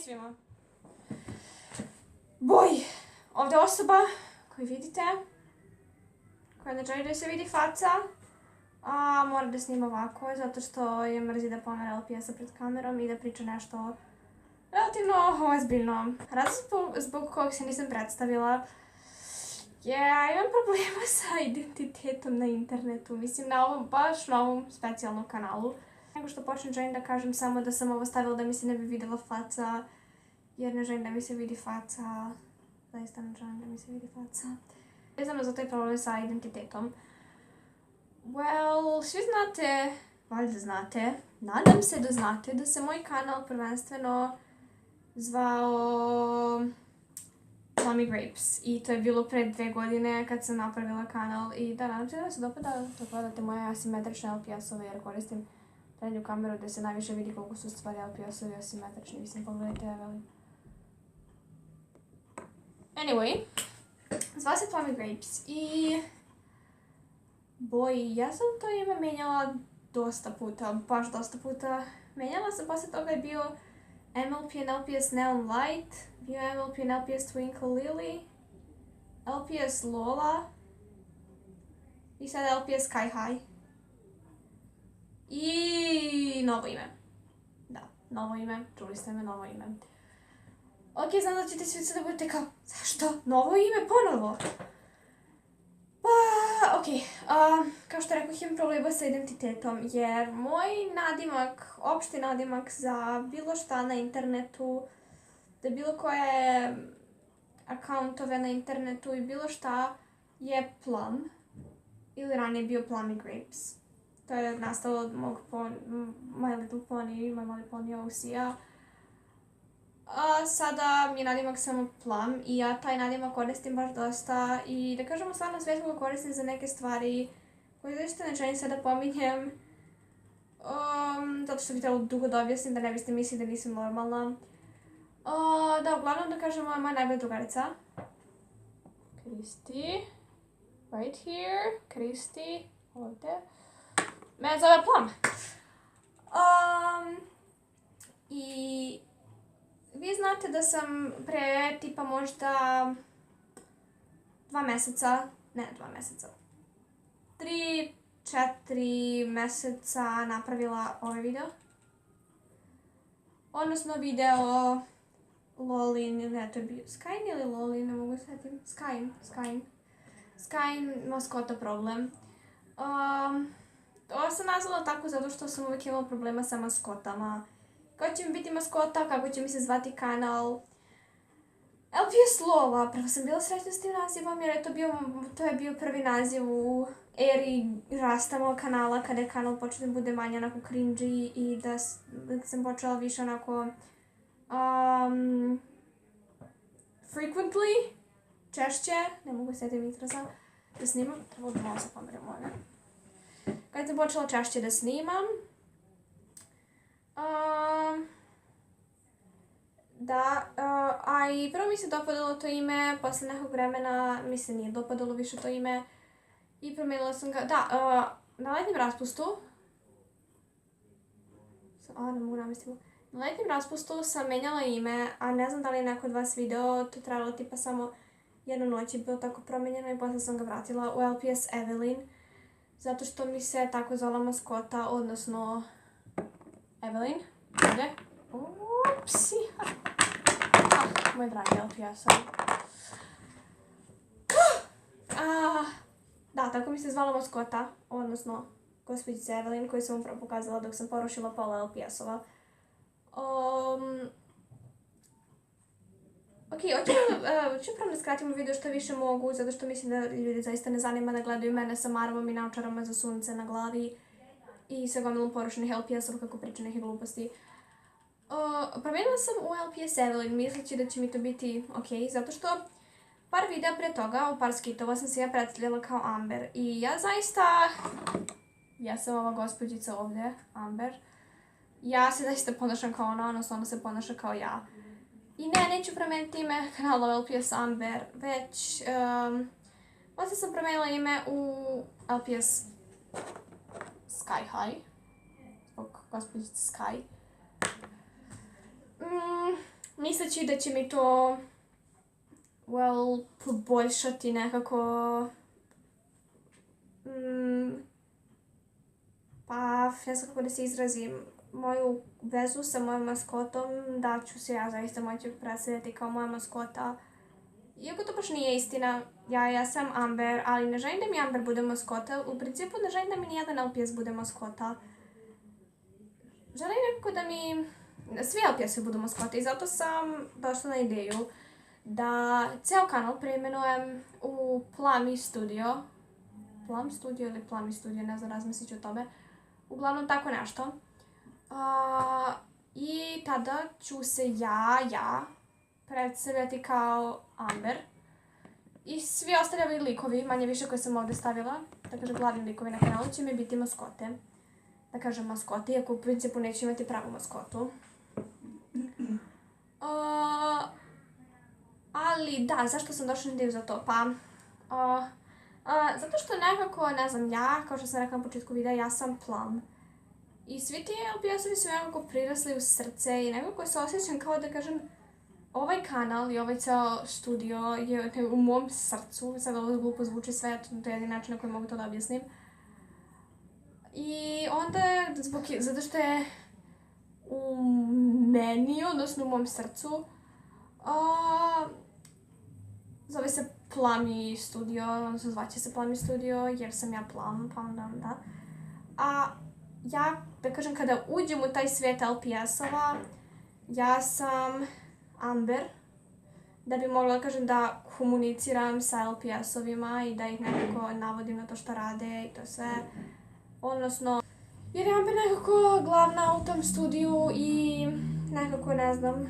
svima. Boj! Ovdje osoba koju vidite, koja ne želi da se vidi faca, a mora da snima ovako, zato što je mrzi da pomera LPS-a pred kamerom i da priča nešto relativno ozbiljno. Razlog zbog kojeg se nisam predstavila je, imam problema sa identitetom na internetu, mislim na ovom, baš na ovom specijalnom kanalu. Nego što počnem, želim da kažem samo da sam ovo stavila da mi se ne bi videla faca, jer ne želim da mi se vidi faca, zaista ne želim da mi se vidi faca. Vezano za taj problem sa identitetom. Well, svi znate, valjda znate, nadam se da znate da se moj kanal prvenstveno zvao Plummy Grapes i to je bilo pre 2 godine kad sam napravila kanal i da, nadam se da se dopada da gledate moje asimetrične LPS-ove jer koristim prednju kameru gde se najviše vidi koliko su stvari LPS-ovi asimetrični, mislim pogledajte Evelyn. Anyway, zva se Plummy Grapes i boj, ja sam to ime menjala dosta puta, baš dosta puta. Menjala sam, posle toga je bio MLP and LPS Neon Light, bio MLP and LPS Twinkle Lily, LPS Lola i sada LPS Sky High. I novo ime. Da, novo ime, čuli ste me, novo ime. Ok, znam da ćete svi sada budete kao, zašto? Novo ime ponovo? Pa, ok, kao što rekao, imam problema sa identitetom, jer moj nadimak, opšti nadimak za bilo šta na internetu, da bilo koje akauntove na internetu i bilo šta je Plum, ili ranije bio Plummy Grapes. To je nastalo od mog My Little Pony, My Mali Pony OC-a. A sada mi je nadimak samo Plum i ja taj nadimak koristim baš dosta i da kažemo stvarno svetlo ga koristim za neke stvari koje zaista ne želim sad da pominjem. Zato što bi trebalo dugo da objasnim da ne biste mislili da nisam normalna. Da, uglavnom da kažemo moja najbolja drugarica. Kristi. Right here. Kristi. Ovdje. Mene zove Plum. I vi znate da sam pre tipa možda 2 meseca, ne 2 meseca, 3-4 meseca napravila ovaj video. Odnosno video Lolin, ne to je bio Skyn ili Lolin, ne mogu svetim, Skyn maskota problem. To sam nazvala tako zato što sam uvijek imala problema sa maskotama. Kako će mi biti maskota, kako će mi se zvati kanal. LPS Lola, prvo sam bila srećna s tim nazivom jer to je bio prvi naziv u eri rasta mojeg kanala, kada je kanal počeo da bude manje onako cringy i da sam počela više onako frequently, češće, ne mogu sjetiti izraza, da snimam, trebalo da malo se pomerim ovdje. Kada sam počela češće da snimam, da, a i prvo mi se dopadalo to ime, posle nekog vremena mi se nije dopadalo više to ime i promenila sam ga, da, na letnjem raspustu, ne mogu namestiti, na letnjem raspustu sam menjala ime, a ne znam da li je neko od vas video, to trebalo tipa samo jednu noć je bilo tako promenjeno i posle sam ga vratila u LPS Evelyn, zato što mi se tako zvala maskota, odnosno Evelyn, ovdje. Upsi. Moj dragi LPS-ovi. Da, tako mi se zvala maskota, odnosno gospođica Evelyn, koju sam upravo pokazala dok sam porušila pola LPS-ova. Ok, hoću pravo da skratimo video što više mogu, zato što mislim da ljudi zaista ne zanima da gledaju mene sa marvom i naočarama za sunce na glavi i sa gomilom porušenih LPS-ova kako priča neke gluposti. Promenila sam u LPS Evelyn misleći da će mi to biti ok, zato što par videa pre toga, u par skitova sam se ja predstavljala kao Amber i ja zaista, ja sam ova gospođica ovdje, Amber, ja se zaista ponašam kao ona, odnosno ona se ponaša kao ja. I ne, neću promeniti ime kanala LPS Amber, već posle sam promenila ime u LPS Sky High, zbog gospođice Sky. misleći da će mi to poboljšati nekako pa ne znam kako da se izrazim, moju vezu sa mojom maskotom, da ću se ja zaista moći predstavljati kao moja maskota. Iako to baš nije istina, ja sam Amber, ali ne želim da mi Amber bude maskota. U principu ne želim da mi nijedan LPS bude maskota. Želim nekako da mi svi LPS-ovi budu maskote i zato sam došla na ideju da ceo kanal preimenujem u Plummy Studio. Plum Studio ili Plummy Studio, ne znam, razmislit ću o tome. Uglavnom tako nešto. I tada ću se ja predstavljati kao Amber. I svi ostali ovi likovi, manje više koje sam ovdje stavila, da kažem glavni likovi na kanalu, će mi biti maskote. Da kažem maskote, iako u principu neću imati pravu maskotu. Ali da, zašto sam došla na ideju za to? Pa, zato što nekako, ne znam, ja, kao što sam rekla na početku videa, ja sam Plum. I svi ti LPS-ovi su nekako prirasli u srce i nekako se osjećam kao da kažem, ovaj kanal i ovaj ceo studio je u mom srcu, sad ovo glupo zvuči sve, to je jedin način na koji mogu to da objasnim. I onda, zato što je u meni, odnosno u mom srcu, zove se Plummy Studio, odnosno zvaće se Plummy Studio jer sam ja Plum, pa onda da. A ja, da kažem, kada uđem u taj svijet LPS-ova, ja sam Amber, da bi mogla, kažem, da komuniciram sa LPS-ovima i da ih nekako navodim na to što rade i to sve. Odnosno, jer je Amber nekako glavna u tom studiju i nekako, ne znam,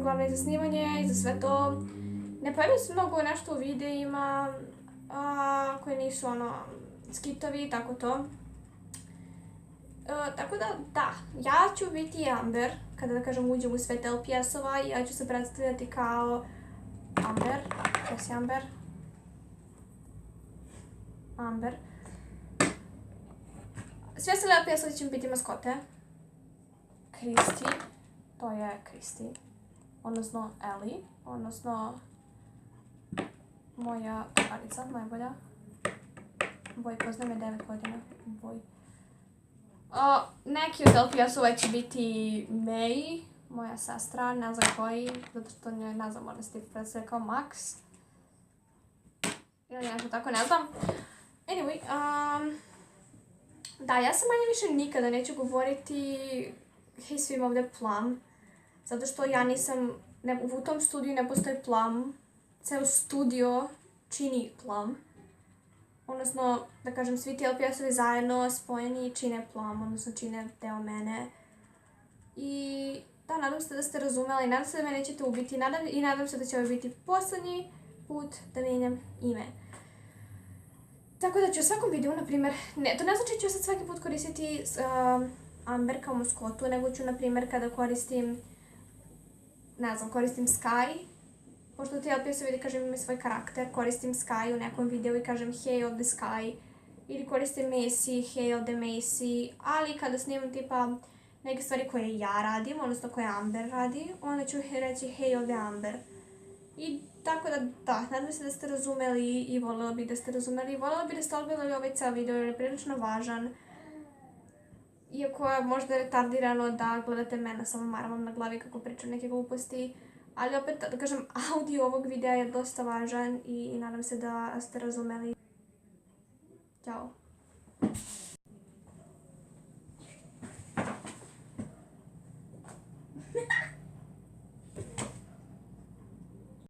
glavna je za snimanje i za sve to. Ne pojavim se mnogo nešto u videima koje nisu skitovi, tako to. Tako da, ja ću biti Amber, kada da kažem uđem u svet LPS-ova i ja ću se predstavljati kao Amber, to si Amber. Amber. Svi ostali LPS-ovi će mi biti maskote. Kristi, to je Kristi, odnosno Ellie, odnosno moja drugarica, najbolja. Boj, poznajem je 9 godina. Boj. Neki od LPS-ova će biti May, moja sestra, ne znam koji, zato što njoj, ne znam, ona se tipa predstavlja kao Max. Ili nešto tako, ne znam. Anyway, da, ja sam manje više nikada neću govoriti hej svima ovdje Plum, zato što ja nisam, u tom studiju ne postoji Plum, ceo studio čini Plum. Odnosno, da kažem, svi ti LPS-ovi zajedno spojeni čine Plum, odnosno čine deo mene. I da, nadam se da ste razumeli, nadam se da me nećete ubiti i nadam se da će ovo biti poslednji put da mijenjam ime. Tako da ću u svakom videu, na primjer, to ne znači da ću sad svaki put koristiti Amber kao maskotu, nego ću, na primjer, kada koristim, ne znam, koristim Sky, pošto ti LPS-ovi da kažem imaju svoj karakter, koristim Sky u nekom videu i kažem hey ovde Sky, ili koristim Macy, hey ovde Macy, ali kada snimam tipa neke stvari koje ja radim, odnosno koje Amber radi, onda ću reći hey ovde Amber. I tako da, nadam se da ste razumeli i voljela bih da ste razumeli, voljela bih da ste odgledali ovaj ceo video jer je prilično važan. Iako je možda retardirano da gledate mene samo maramom na glavi kako pričam neke gluposti, ali opet, da kažem, audio ovog videa je dosta važan i nadam se da ste razumeli. Ćao.